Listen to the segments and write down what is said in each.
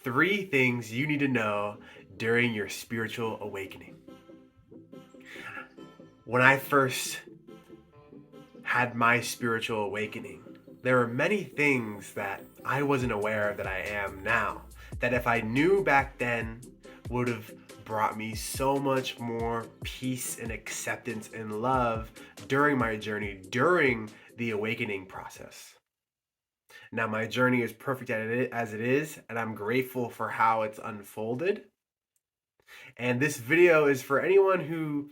Three things you need to know during your spiritual awakening. When I first had my spiritual awakening, there were many things that I wasn't aware of that I am now. That if I knew back then would have brought me so much more peace and acceptance and love during my journey, during the awakening process. Now, my journey is perfect as it is, and I'm grateful for how it's unfolded. And this video is for anyone who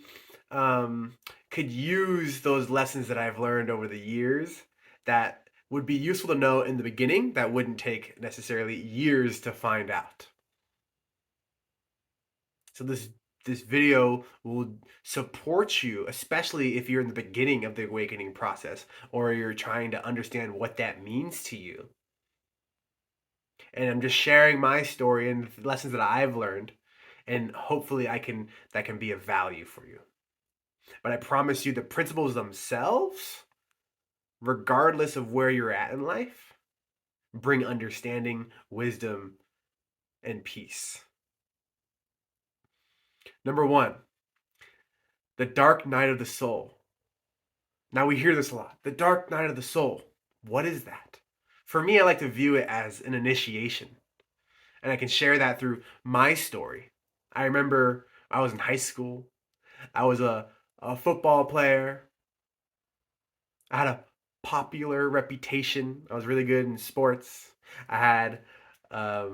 um, could use those lessons that I've learned over the years that would be useful to know in the beginning that wouldn't take necessarily years to find out. So this video will support you, especially if you're in the beginning of the awakening process or you're trying to understand what that means to you. And I'm just sharing my story and the lessons that I've learned, and hopefully that can be of value for you. But I promise you the principles themselves, regardless of where you're at in life, bring understanding, wisdom, and peace. Number one, the dark night of the soul. Now we hear this a lot. The dark night of the soul. What is that? For me, I like to view it as an initiation. And I can share that through my story. I remember I was in high school. I was a football player. I had a popular reputation. I was really good in sports. I had a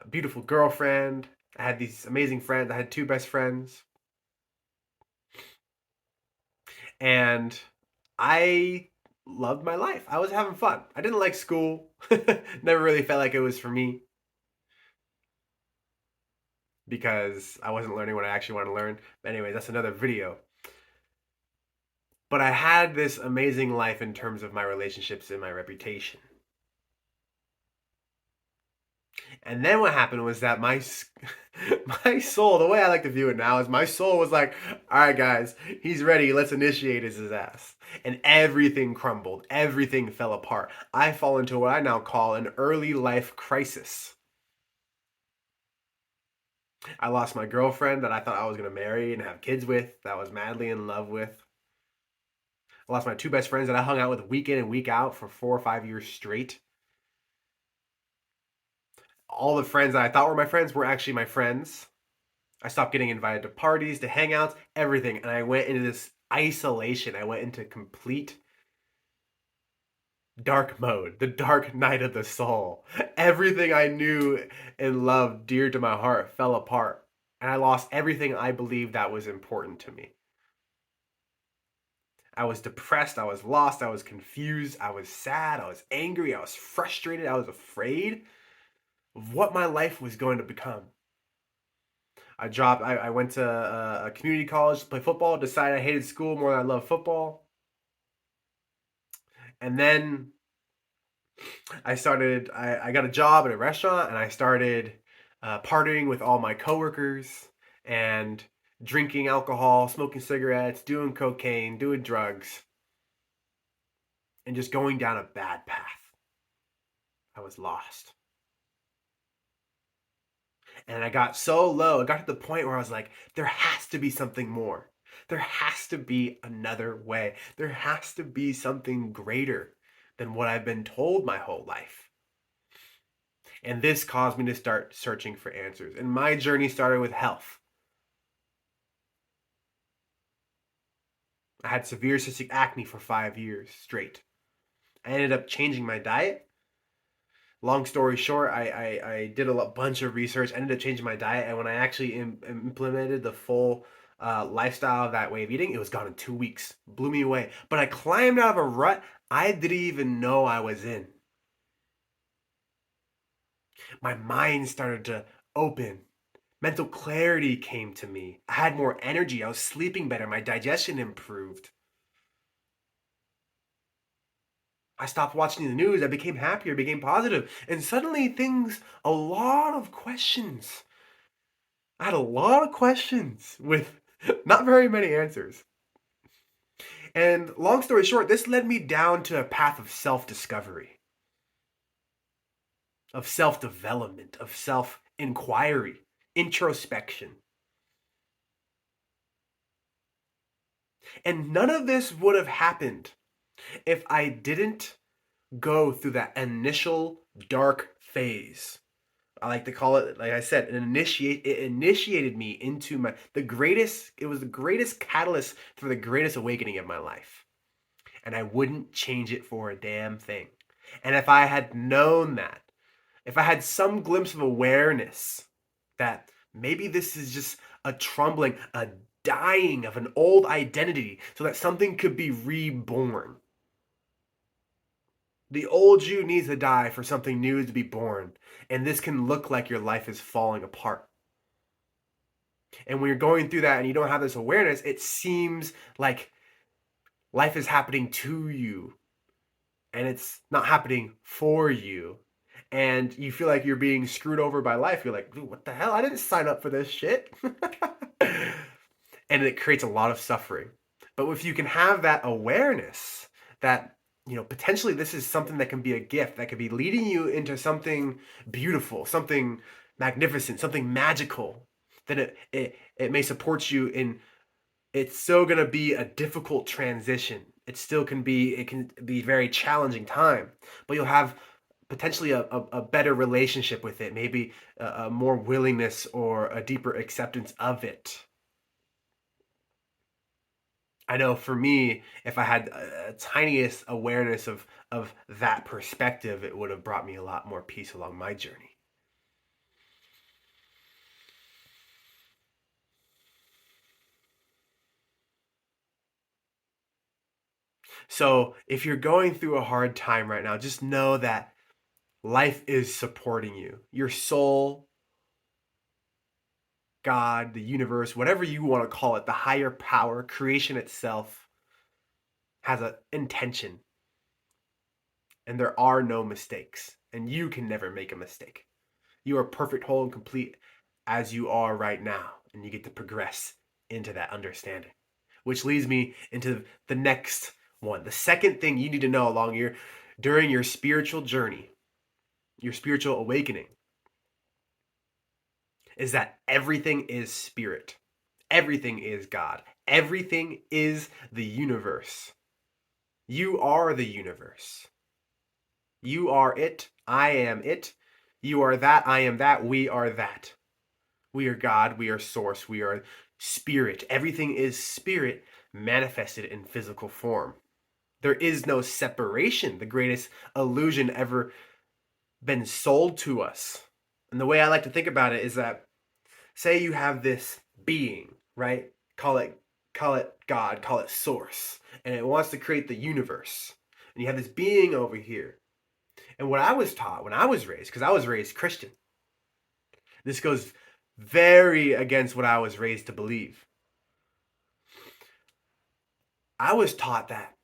beautiful girlfriend. I had these amazing friends. I had two best friends. And I loved my life. I was having fun. I didn't like school. Never really felt like it was for me because I wasn't learning what I actually wanted to learn. But anyway, that's another video. But I had this amazing life in terms of my relationships and my reputation. And then what happened was that my soul, the way I like to view it now, is my soul was like, all right, guys, he's ready. Let's initiate his ass. And everything crumbled. Everything fell apart. I fall into what I now call an early life crisis. I lost my girlfriend that I thought I was going to marry and have kids with, that I was madly in love with. I lost my two best friends that I hung out with week in and week out for 4 or 5 years straight. All the friends that I thought were my friends were actually my friends. I stopped getting invited to parties, to hangouts, everything. And I went into this isolation. I went into complete dark mode, the dark night of the soul. Everything I knew and loved dear to my heart fell apart. And I lost everything I believed that was important to me. I was depressed, I was lost, I was confused, I was sad, I was angry, I was frustrated, I was afraid of what my life was going to become. I went to a community college to play football, decided I hated school more than I loved football. And then I got a job at a restaurant and I started partying with all my coworkers and drinking alcohol, smoking cigarettes, doing cocaine, doing drugs, and just going down a bad path. I was lost. And I got so low, I got to the point where I was like, there has to be something more. There has to be another way. There has to be something greater than what I've been told my whole life. And this caused me to start searching for answers. And my journey started with health. I had severe cystic acne for 5 years straight. I ended up changing my diet. Long story short, I did bunch of research, ended up changing my diet, and when I actually implemented the full lifestyle of that way of eating, it was gone in 2 weeks. Blew me away. But I climbed out of a rut I didn't even know I was in. My mind started to open. Mental clarity came to me. I had more energy. I was sleeping better. My digestion improved. I stopped watching the news. I became happier, became positive. And suddenly a lot of questions. I had a lot of questions with not very many answers. And long story short, this led me down to a path of self discovery. of self-development, of self-inquiry, introspection. And none of this would have happened if I didn't go through that initial dark phase. I like to call it, like I said, it initiated me into it was the greatest catalyst for the greatest awakening of my life. And I wouldn't change it for a damn thing. And if I had known that, if I had some glimpse of awareness that maybe this is just a trumbling, a dying of an old identity so that something could be reborn. The old you needs to die for something new to be born. And this can look like your life is falling apart. And when you're going through that and you don't have this awareness, it seems like life is happening to you and it's not happening for you. And you feel like you're being screwed over by life. You're like, what the hell? I didn't sign up for this shit. And it creates a lot of suffering. But if you can have that awareness that, potentially this is something that can be a gift, that could be leading you into something beautiful, something magnificent, something magical, then it may support you in, it's still going to be a difficult transition. It can be a very challenging time, but you'll have potentially a better relationship with it, maybe a more willingness or a deeper acceptance of it. I know for me, if I had a tiniest awareness of that perspective, it would have brought me a lot more peace along my journey. So if you're going through a hard time right now, just know that life is supporting you. Your soul, God, the universe, whatever you want to call it, the higher power, creation itself has an intention. And there are no mistakes. And you can never make a mistake. You are perfect, whole, and complete as you are right now. And you get to progress into that understanding. Which leads me into the next one. The second thing you need to know during your spiritual journey, your spiritual awakening, is that everything is spirit. Everything is God. Everything is the universe. You are the universe. You are it. I am it. You are that. I am that. We are that. We are God. We are source. We are spirit. Everything is spirit manifested in physical form. There is no separation. The greatest illusion ever been sold to us. And the way I like to think about it is that, say you have this being, right? Call it God, call it source, and it wants to create the universe. And you have this being over here. And what I was taught when I was raised, because I was raised Christian, this goes very against what I was raised to believe. I was taught that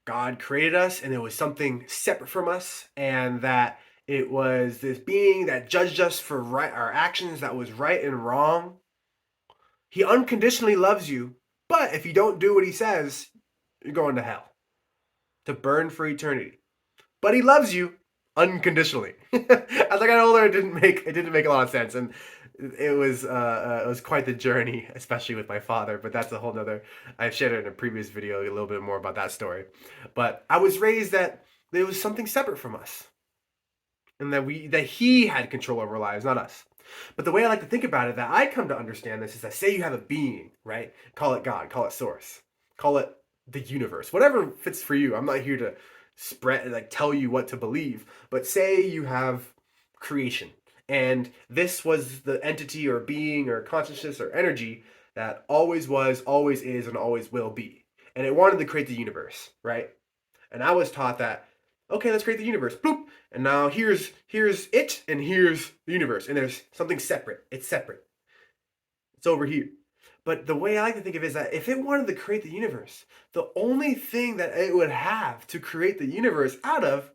God created us and it was something separate from us, and that it was this being that judged us for our actions, that was right and wrong. He unconditionally loves you, but if you don't do what he says, you're going to hell to burn for eternity. But he loves you unconditionally. As I got older, it didn't make a lot of sense, and it was quite the journey, especially with my father. But that's a whole nother. I've shared it in a previous video a little bit more about that story. But I was raised that there was something separate from us, and that he had control over our lives, not us. But the way I like to think about it, that I come to understand this, is that, say you have a being, right? Call it God, call it source, call it the universe, whatever fits for you. I'm not here to tell you what to believe, but say you have creation, and this was the entity or being or consciousness or energy that always was, always is, and always will be, and it wanted to create the universe, right? And I was taught that, okay, let's create the universe. Boop. And now here's it, and here's the universe. And there's something separate. It's separate. It's over here. But the way I like to think of it is that if it wanted to create the universe, the only thing that it would have to create the universe out of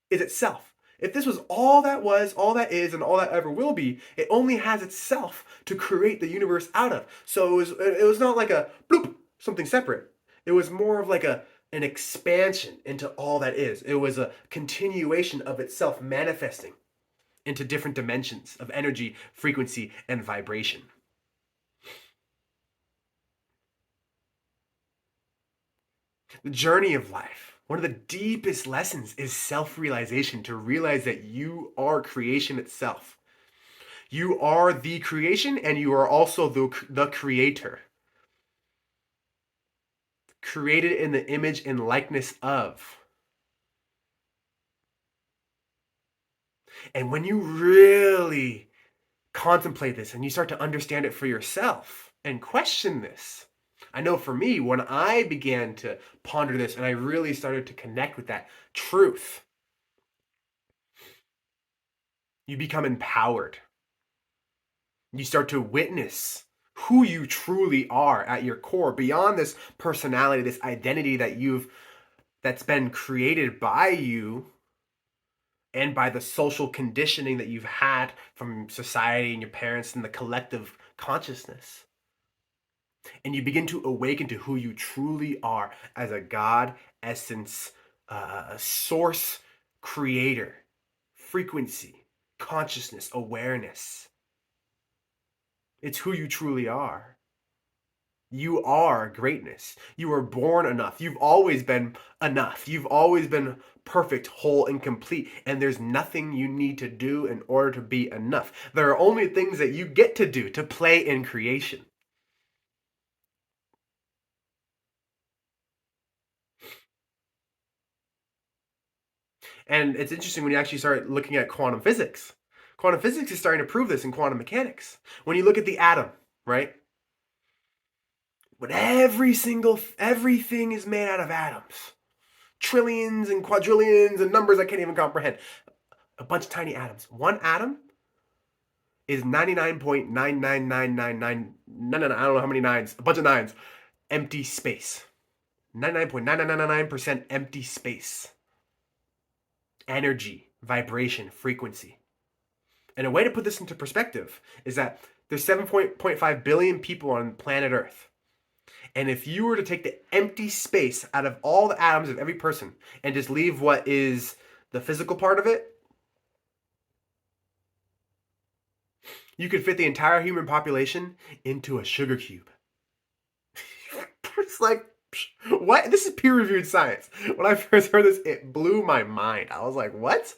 is itself. If this was, all that is, and all that ever will be, it only has itself to create the universe out of. So it was not like a bloop, something separate. It was more of like a an expansion into all that is. It was a continuation of itself manifesting into different dimensions of energy, frequency, and vibration. The journey of life, one of the deepest lessons is self realization, to realize that you are creation itself. You are the creation and you are also the creator. Created in the image and likeness of. And when you really contemplate this and you start to understand it for yourself and question this, I know for me, when I began to ponder this and I really started to connect with that truth, you become empowered. You start to witness who you truly are at your core, beyond this personality, this identity that's been created by you and by the social conditioning that you've had from society and your parents and the collective consciousness. And you begin to awaken to who you truly are as a God, essence, source, creator, frequency, consciousness, awareness. It's who you truly are. You are greatness. You were born enough. You've always been enough. You've always been perfect, whole, and complete. And there's nothing you need to do in order to be enough. There are only things that you get to do to play in creation. And it's interesting when you actually start looking at quantum physics. Quantum physics is starting to prove this in quantum mechanics. When you look at the atom, right? But everything is made out of atoms. Trillions and quadrillions and numbers I can't even comprehend. A bunch of tiny atoms. One atom is 99.99999. No, I don't know how many nines. A bunch of nines. Empty space. 99.9999% empty space. Energy, vibration, frequency. And a way to put this into perspective is that there's 7.5 billion people on planet Earth. And if you were to take the empty space out of all the atoms of every person and just leave what is the physical part of it, you could fit the entire human population into a sugar cube. It's like, what? This is peer-reviewed science. When I first heard this, it blew my mind. I was like, what?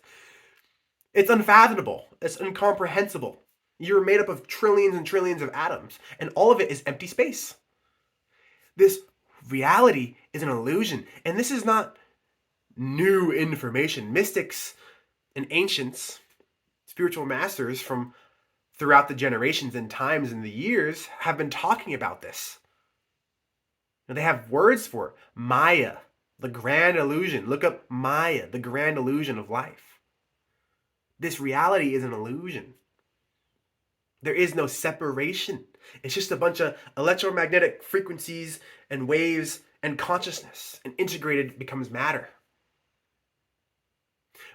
It's unfathomable. It's incomprehensible. You're made up of trillions and trillions of atoms, and all of it is empty space. This reality is an illusion, and this is not new information. Mystics and ancients, spiritual masters from throughout the generations and times and the years have been talking about this. And they have words for it. Maya, the grand illusion. Look up Maya, the grand illusion of life. This reality is an illusion. There is no separation. It's just a bunch of electromagnetic frequencies and waves and consciousness, and integrated becomes matter.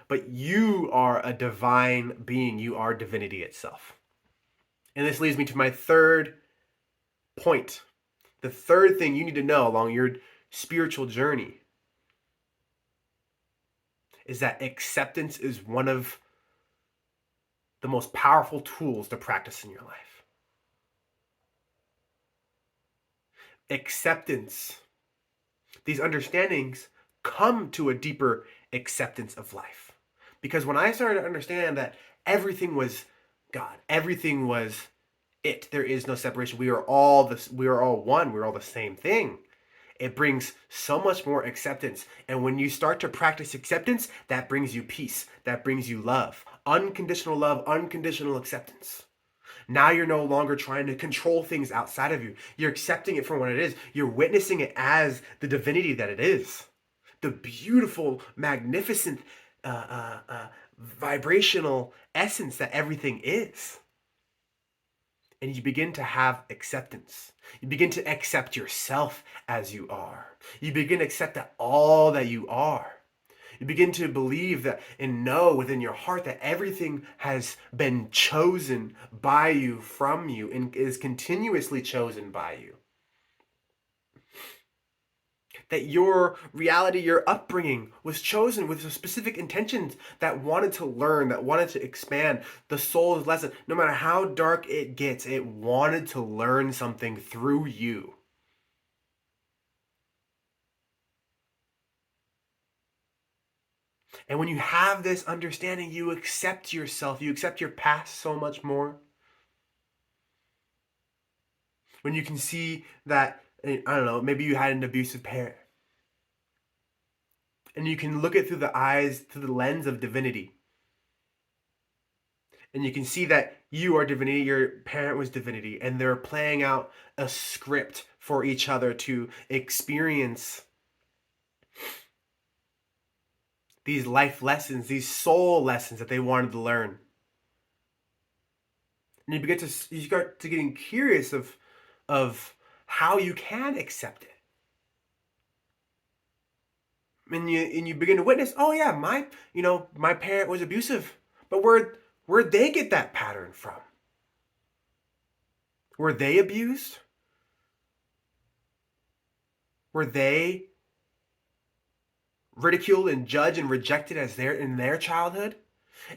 But you are a divine being. You are divinity itself. And this leads me to my third point. The third thing you need to know along your spiritual journey is that acceptance is one of the most powerful tools to practice in your life. Acceptance. These understandings come to a deeper acceptance of life. Because when I started to understand that everything was God, everything was it, there is no separation. We are all this, we are all one, we're all the same thing. It brings so much more acceptance. And when you start to practice acceptance, that brings you peace. That brings you love. Love, unconditional acceptance. Now you're no longer trying to control things outside of you. You're accepting it for what it is. You're witnessing it as the divinity that it is. The beautiful, magnificent, vibrational essence that everything is. And you begin to have acceptance. You begin to accept yourself as you are. You begin to accept that all that you are. You begin to believe that and know within your heart that everything has been chosen by you, from you, and is continuously chosen by you. that your reality, your upbringing was chosen with specific intentions that wanted to learn, that wanted to expand the soul's lesson. No matter how dark it gets, it wanted to learn something through you. And when you have this understanding, you accept yourself, you accept your past so much more. When you can see that, I don't know, maybe you had an abusive parent, and you can look it through the eyes, through the lens of divinity. And you can see that you are divinity, your parent was divinity, and they're playing out a script for each other to experience these life lessons, these soul lessons that they wanted to learn. And you start to getting curious of how you can accept it. And you begin to witness, oh yeah, my parent was abusive, but where'd they get that pattern from? Were they abused? Were they ridiculed and judged and rejected as in their childhood?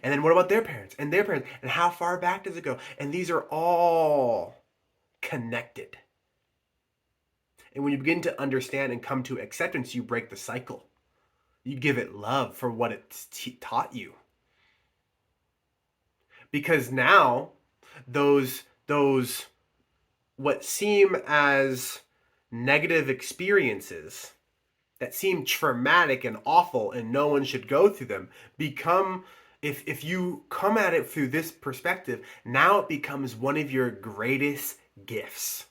And then what about their parents and their parents? And how far back does it go? And these are all connected. And when you begin to understand and come to acceptance, you break the cycle. You give it love for what it's taught you. Because now those what seem as negative experiences that seem traumatic and awful and no one should go through them become, if you come at it through this perspective, now it becomes one of your greatest gifts.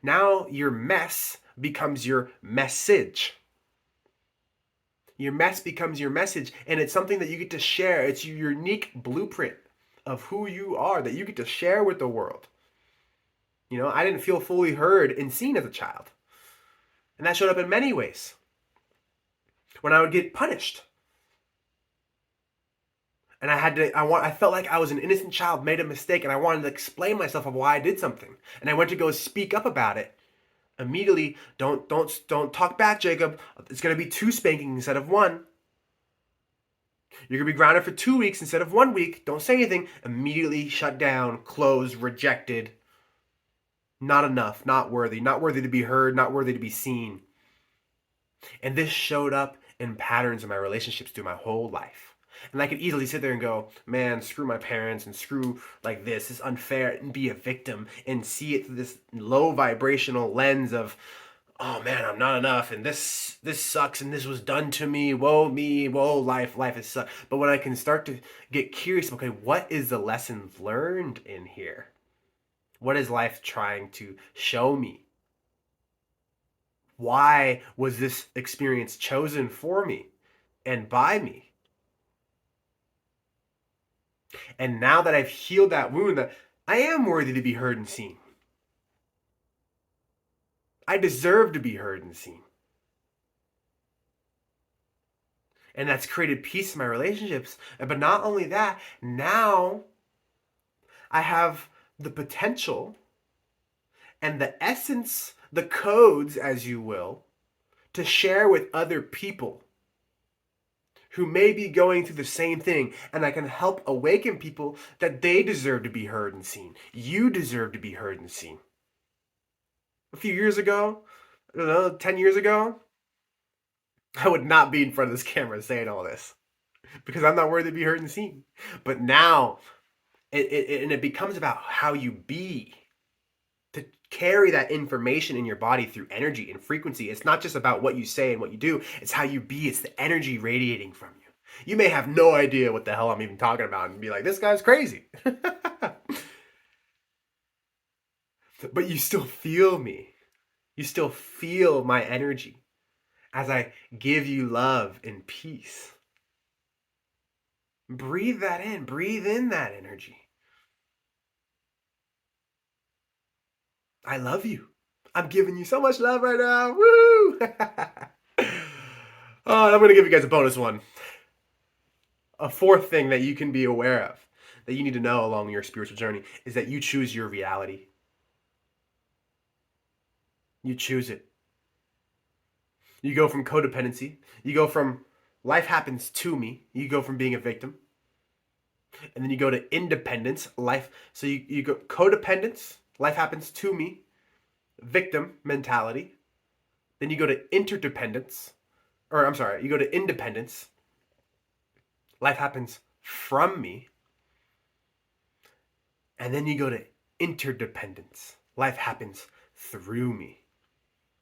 Now your mess becomes your message. Your mess becomes your message, and it's something that you get to share. It's your unique blueprint of who you are that you get to share with the world. I didn't feel fully heard and seen as a child. And that showed up in many ways. When I would get punished. And I felt like I was an innocent child, made a mistake, and I wanted to explain myself of why I did something. And I went to go speak up about it. Immediately, don't talk back, Jacob. It's going to be 2 spankings instead of 1. You're going to be grounded for 2 weeks instead of 1 week. Don't say anything. Immediately shut down, closed, rejected. Not enough, not worthy to be heard, not worthy to be seen. And this showed up in patterns in my relationships through my whole life. And I could easily sit there and go, man, screw my parents and screw like this is unfair, and be a victim and see it through this low vibrational lens of, oh man, I'm not enough, and this sucks, and this was done to me, woe me, woe life is suck. But when I can start to get curious, okay, what is the lesson learned in here? What is life trying to show me? Why was this experience chosen for me and by me? And now that I've healed that wound, that I am worthy to be heard and seen. I deserve to be heard and seen. And that's created peace in my relationships. But not only that, now I have the potential and the essence, the codes, as you will, to share with other people who may be going through the same thing, and I can help awaken people that they deserve to be heard and seen. You deserve to be heard and seen. A few years ago, I don't know, 10 years ago, I would not be in front of this camera saying all this because I'm not worthy to be heard and seen. But now, it becomes about how you be, to carry that information in your body through energy and frequency. It's not just about what you say and what you do. It's how you be. It's the energy radiating from you. You may have no idea what the hell I'm even talking about and be like, this guy's crazy. But you still feel me. You still feel my energy as I give you love and peace. Breathe that in. Breathe in that energy. I love you. I'm giving you so much love right now. Woo! Oh, I'm going to give you guys a bonus one. A fourth thing that you can be aware of, that you need to know along your spiritual journey, is that you choose your reality. You choose it. You go from codependency. You go from life happens to me. You go from being a victim. And then you go to independence, life. So you go codependence, life happens to me, victim mentality. Then you go to interdependence, or I'm sorry, you go to independence, life happens from me. And then you go to interdependence, life happens through me.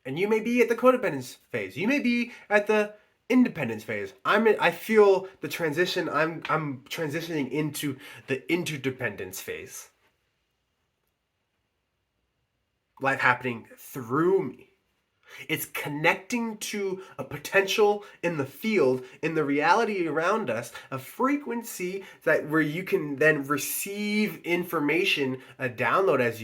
And you may be at the codependence phase. You may be at the independence phase. I feel the transition. I'm transitioning into the interdependence phase. Life happening through me. It's connecting to a potential in the field, in the reality around us, a frequency that where you can then receive information, a download as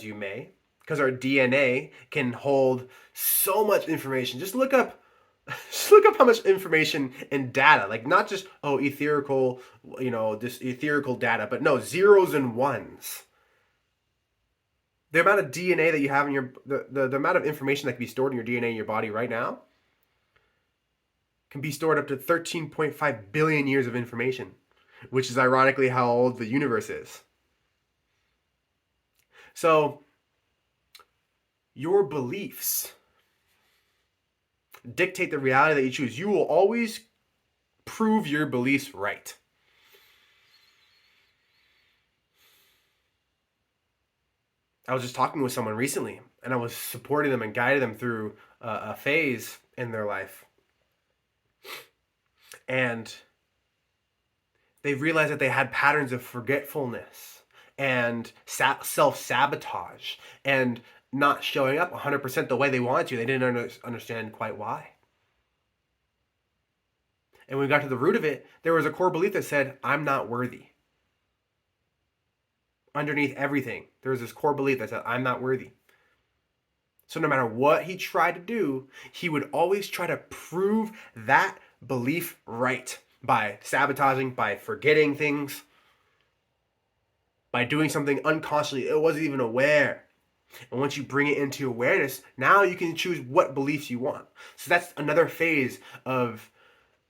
you may, because our DNA can hold so much information. Just look up how much information and data, like not just etherical, this etherical data, but no, zeros and ones. The amount of DNA that you have in the amount of information that can be stored in your DNA in your body right now can be stored up to 13.5 billion years of information, which is ironically how old the universe is. So your beliefs dictate the reality that you choose. You will always prove your beliefs right. I was just talking with someone recently, and I was supporting them and guiding them through a phase in their life. And they realized that they had patterns of forgetfulness and self-sabotage and not showing up 100% the way they wanted to. They didn't understand quite why. And when we got to the root of it, there was a core belief that said, I'm not worthy. Underneath everything, there was this core belief that said, I'm not worthy. So no matter what he tried to do, he would always try to prove that belief right by sabotaging, by forgetting things, by doing something unconsciously. It wasn't even aware. And once you bring it into awareness, now you can choose what beliefs you want. So that's another phase of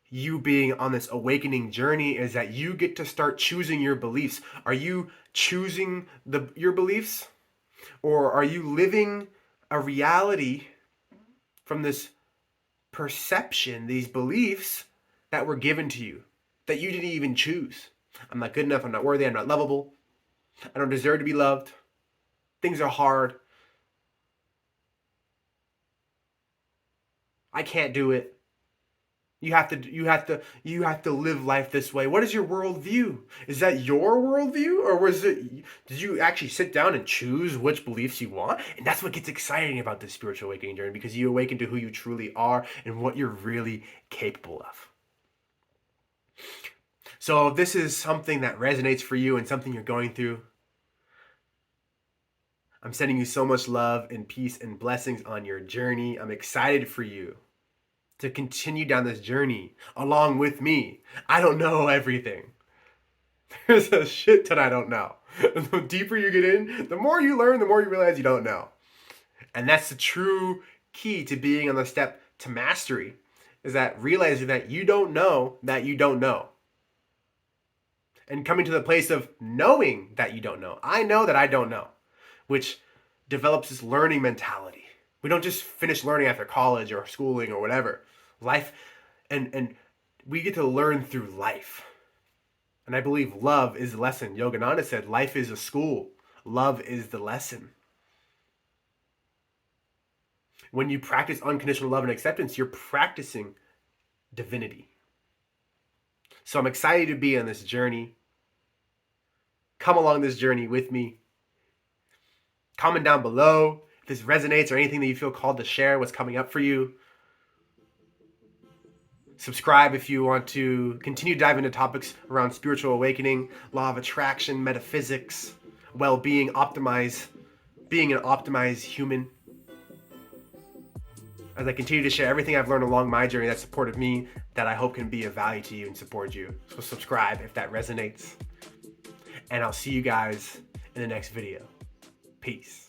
you being on this awakening journey, is that you get to start choosing your beliefs. Are you choosing your beliefs? Or are you living a reality from this perception, these beliefs that were given to you, that you didn't even choose? I'm not good enough, I'm not worthy, I'm not lovable, I don't deserve to be loved, things are hard, I can't do it. You have to live life this way. What is your worldview? Is that your worldview, or did you actually sit down and choose which beliefs you want? And that's what gets exciting about this spiritual awakening journey, because you awaken to who you truly are and what you're really capable of. So if this is something that resonates for you and something you're going through, I'm sending you so much love and peace and blessings on your journey. I'm excited for you to continue down this journey along with me. I don't know everything. There's a shit ton I don't know. And the deeper you get in, the more you learn, the more you realize you don't know. And that's the true key to being on the step to mastery, is that realizing that you don't know that you don't know. And coming to the place of knowing that you don't know. I know that I don't know, which develops this learning mentality. We don't just finish learning after college or schooling or whatever. Life, and we get to learn through life. And I believe love is the lesson. Yogananda said, life is a school. Love is the lesson. When you practice unconditional love and acceptance, you're practicing divinity. So I'm excited to be on this journey. Come along this journey with me. Comment down below if this resonates or anything that you feel called to share, what's coming up for you. Subscribe if you want to continue to dive into topics around spiritual awakening, law of attraction, metaphysics, well-being, being an optimized human. As I continue to share everything I've learned along my journey that supported me, that I hope can be of value to you and support you. So subscribe if that resonates. And I'll see you guys in the next video. Peace.